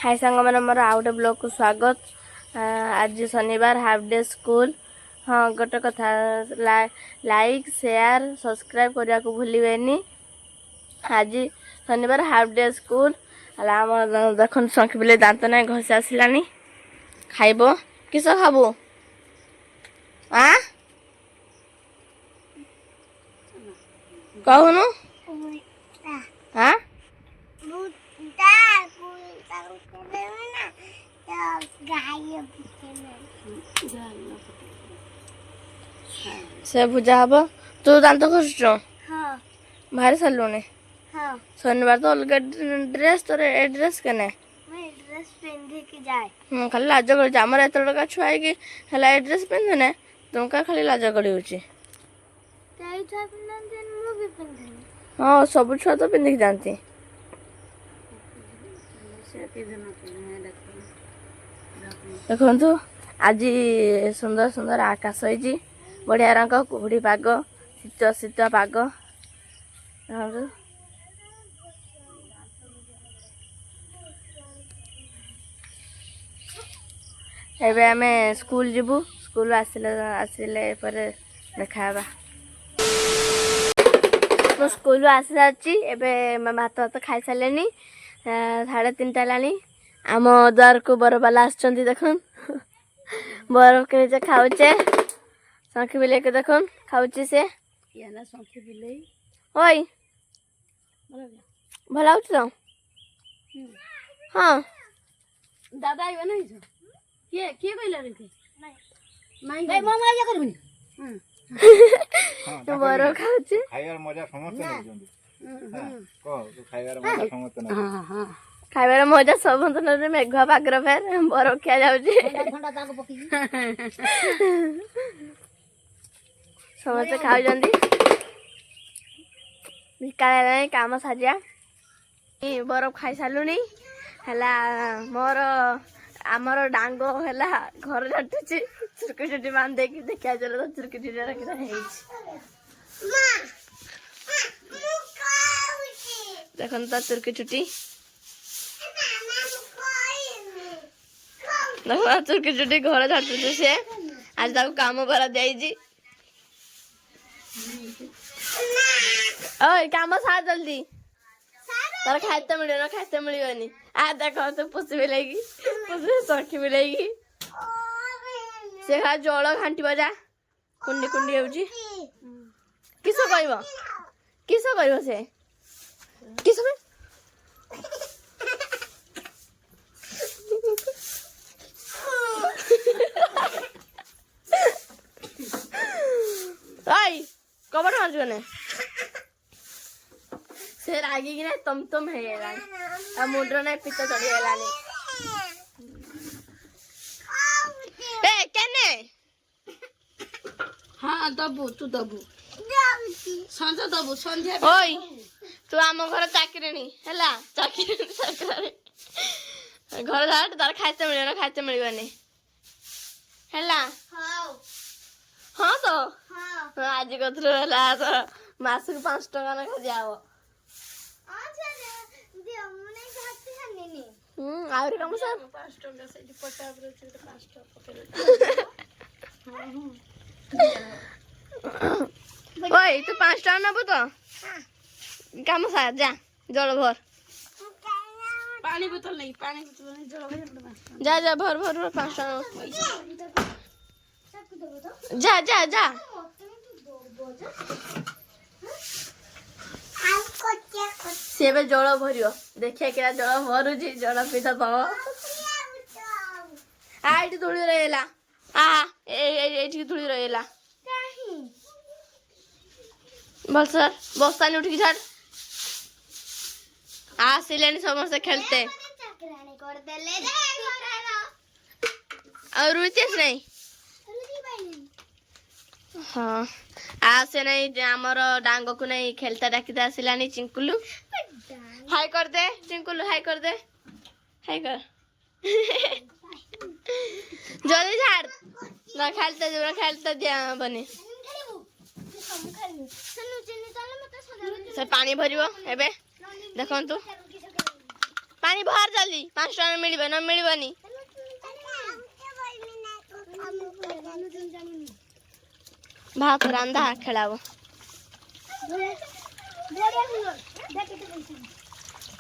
हाय सांग मैंने मोर आउ गोटे ब्लॉग को स्वागत। आज शनिवार हाफ डे स्कूल। हाँ गोटे कथा लाइक शेयर सब्सक्राइब करने को भूलिबेनी। आज शनिवार हाफ डे स्कूल आम देख शंख बिले दांत ना घसी आसलानी खाइब किस खाबू कहूनु हाँ से भुजा हम तू दांत घसुच बाहर सारूनी शनिवार तो अलग ड्रेस तोर ए ड्रेस केने खाली लाज कर आमर एत टका छुआ है ए ड्रेस पिंधुने तुमका खाली लाज कर हाँ सब छुआ तो पिंधिक जाती देखु आज सुंदर सुंदर आकाश होती बढ़िया रंग कुहुड़ी पाग शीत शीत पाग एबे आमे स्कूल जीवु स्कूल आसिले देखा मो स्कूल आसी सारी एवं भात भात खाई सारे 3:30 है आम द्वार को बरबाला आसुँच देख बरफ के खाऊचे शंख बिले के देख खाऊची से ओई भल हो तो हाँ दादा आइबे नहीं किए किए कहला रे माई बरफ खाऊचे खाइबार मजा समस्त नै जंदी को खाइबार मजा समस्त नै हां हां खाइबार मजा समस्त नै मेघुआ पागर फेर बरफ खिया जाउची ठंडा ताको पकी समस्त खाऊ जंदी निकाल नहीं काम साजिया बरफ खाई सारूनी है मोर आमर डांग है घर झाटुची चुरकी चुटी बांध दे देखा चल तो चुरकी चुटी रखी देख तो चुरकी चुटी देख चुरकी चुटी घर झाटुची से आज ताको काम करा जाइजी ओए काम सार जल्दी तार खाते मिले खाते मिलनी आ देख तो पुषी मिलेगी पुषी सखी मिलेगी से खा जल घाटी जा कुंडी कुंडी होची किस कहब से किस कबर मार्जने से रागी कि तुम है मुंड्र ना पित्त चढ़ीगलानी केने हां दबु तू दबु संजा दबु संध्या ओई तू आम घर चाकरेनी हैला चाकरेनी घर झाट तार खाइते मिलबनी हैला हाँ तो आज कथरू है तो मासक 5 टका ना दियाव आउरी कम सर 5 टका से पटाब रे 5 टका ओए तू 5 टका नबो तो काम सार जा जल भर पानी बोतल नहीं जल भर जा जा भर 5 टका जा जा जा से जल भर देखिए क्या जल भर जल पीता तो आठ तुड़ी रहा तुड़ी रहा बल सर बस्ता नहीं उठिक छाड़ आसिले समस्त खेलते और रुचेस नहीं हाँ आसे नहीं आमर डांग को नहीं खेलता डाकिता आसिलानी चिंकुलू हाय कर दे चिंकुलू हाय कर दे हाय कर जल्दी झाड़ ना खेलता दिया बने से पानी भरिबो एबे देखंतु पानी भर जल्दी 5 टका मिलबे न मिलबनी भात रांधा खेलाबो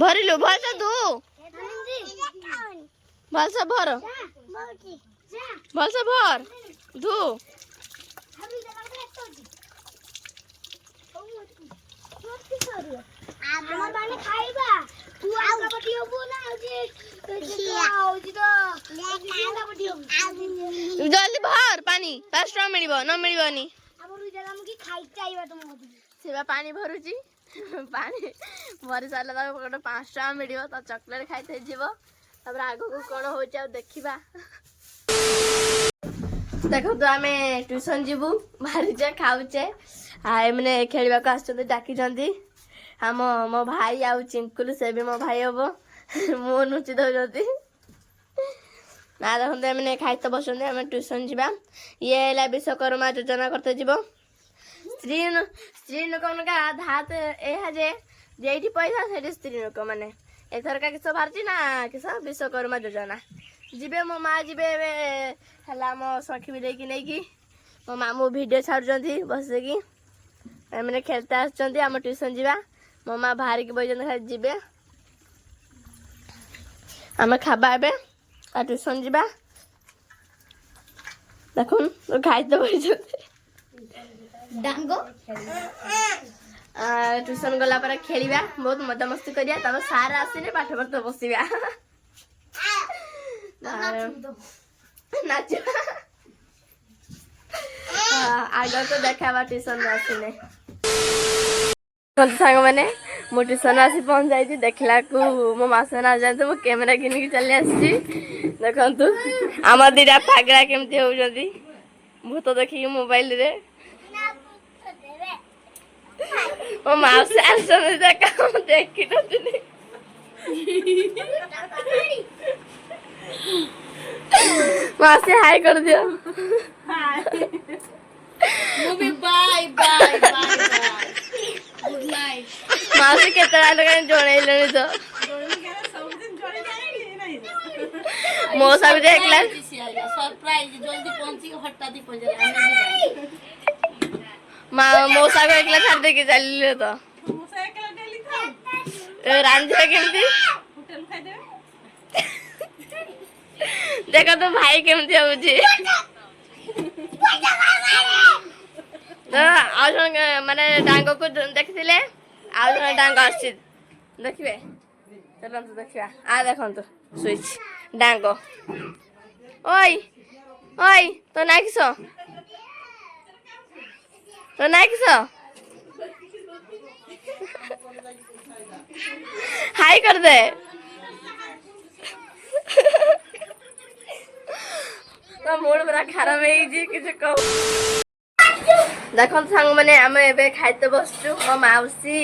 भरिलु भर दू भल से भर धू আমার বানি খাইবা তুই আউটা পটি হবো না যে আউজি তো আউটা পটি হবো जल्दी भर पानी 5 टका मिलबो न मिलबनी আমার ওই জায়গা আমি খাই চাইবা তোমার सेवा पानी भरुची पानी भरी सारा तक गोटे 5 टका मिल तो चॉकलेट खाई जीव तापर आग को कौन हो देखा देखो तो आम ट्यूशन जीवु बाहरीचे खाऊचे मैंने खेलवा को आस डाकी आम मो भाई आउ चिंकुलु से भी मो भाई हम मुँह नुची दौरान ना देखते मैंने खाई तो बस आम ट्यूशन जावा ये है विश्वकर्मा योजना करते जीव स्त्री लोक धात यह जे पैसा से स्त्री लोक मैंने एथर का किस बाहर ना किस विश्वकर्मा योजना जीवे मो माँ जीवे है मो सखी भी लेकिन नहीं मो मामू वीडियो छाड़ुंट बसिकी मैंने खेलते आम ट्यूशन जावा मो माँ बाहर की बही खाली जीवे आम खावा ए ट्यूशन जावा देखुन खाई तो बही डांगो ट्यूशन गला पर खेलिबा बहुत मजा मस्ती करिया तब सार आसीने पाठ पढ़ते बसिबा नाच आगे तो देखा ट्यूशन में आसीने सांग मैंने मो ट्यूशन आसी पहुंच जाइए देखला को मो मासना जाते मो कैमेरा घिनिक चली आसी देखु आम दीटा पागड़ा केमती होती भूत देखिए मोबाइल रे ओ माउसी आसने देखा देखी नथिनी माउसी हाय कर दियो movie bye bye bye good night माउसी केतरा लगा जोड़ैले तो मौसा भी देख ले सरप्राइज जल्दी पहुंची हट्टा दी पहुंच मौसा को एकला छाड़ दे के चली तो मौसा एकला डेली खाओ रांझे केमती होटल खाई दे देखो तो भाई केमती होउची आज माने डांगो को देखथिले आज डांगो आछि देखबे चलन तो देखिया आ देखन तो स्विच डांगो ओय ओय तो ना किसो तो ना किसो हाय कर दे तो मूड पूरा खराब किसी कह देख सांग मैंने आम ए खाइते बसचु मो माउसी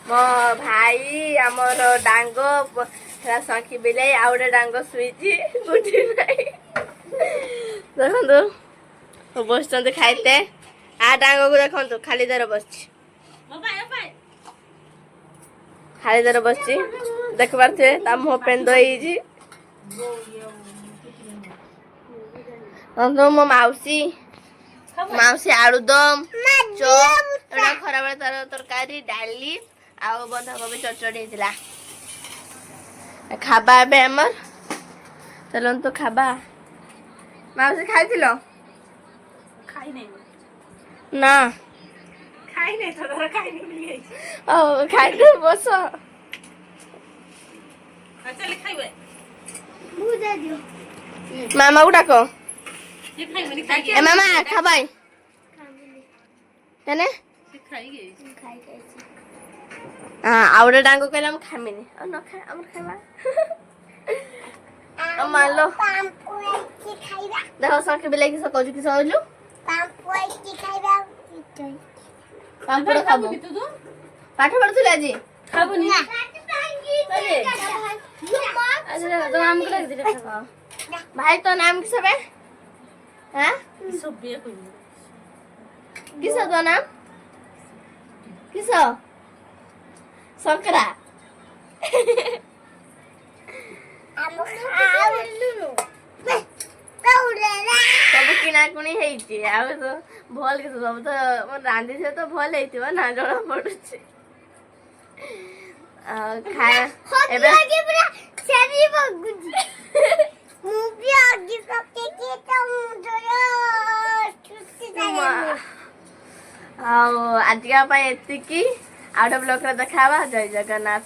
मो भाई आमर डांग सखी बिलाई आ गए डांग शुईची उठी नहीं देखु बस खाइते आ डांग को देखु खाली दर बस खाली दर बस देख पारे मुह पेन दही मो माउसी माउसी आलुदम चप एटा खरा बेला तार तरकारी डाली आ बंधाकोबी चटचड़ी हेतिला खाबा एबे हमर चलन तो खाबा माउसी खाइथिलो खाई नहीं ना खाई नहीं तो तोरा खाई नहीं ओ खाइते बस चल खाइबे बुझा दियो मामा को डाको ये खाई मनी खाई ए मामा खाबाई कने खाई गई खाई गई हां आवडे डांगो कहला हम खामिनी और न खा हमर खाबा मान लो की खाइबा देखो सके बिले कि सकौ कि सहलु पापड़ की खाइबा पापड़ खाबो पाठ पढुले आज खाबो नि अरे तो नाम को लग दे भाई तो नाम किस है हैं सब बे कोई किस तो नाम किस संकरा ସବୁ କିଣାକୁଣି ହେଇଛି ଆଉ ଭଲ କିଛି ସବୁ ତ ରାନ୍ଧିଥିବ ତ ଭଲ ହେଇଥିବ ନା ଜଣା ପଡୁଛି। ଆଉ ଏବେ ଆଉ ଆଜିକା ପାଇଁ ଏତିକି। ଆଉ ଗୋଟେ ବ୍ଲଗରେ ଦେଖା ହବା। ଜୟ ଜଗନ୍ନାଥ।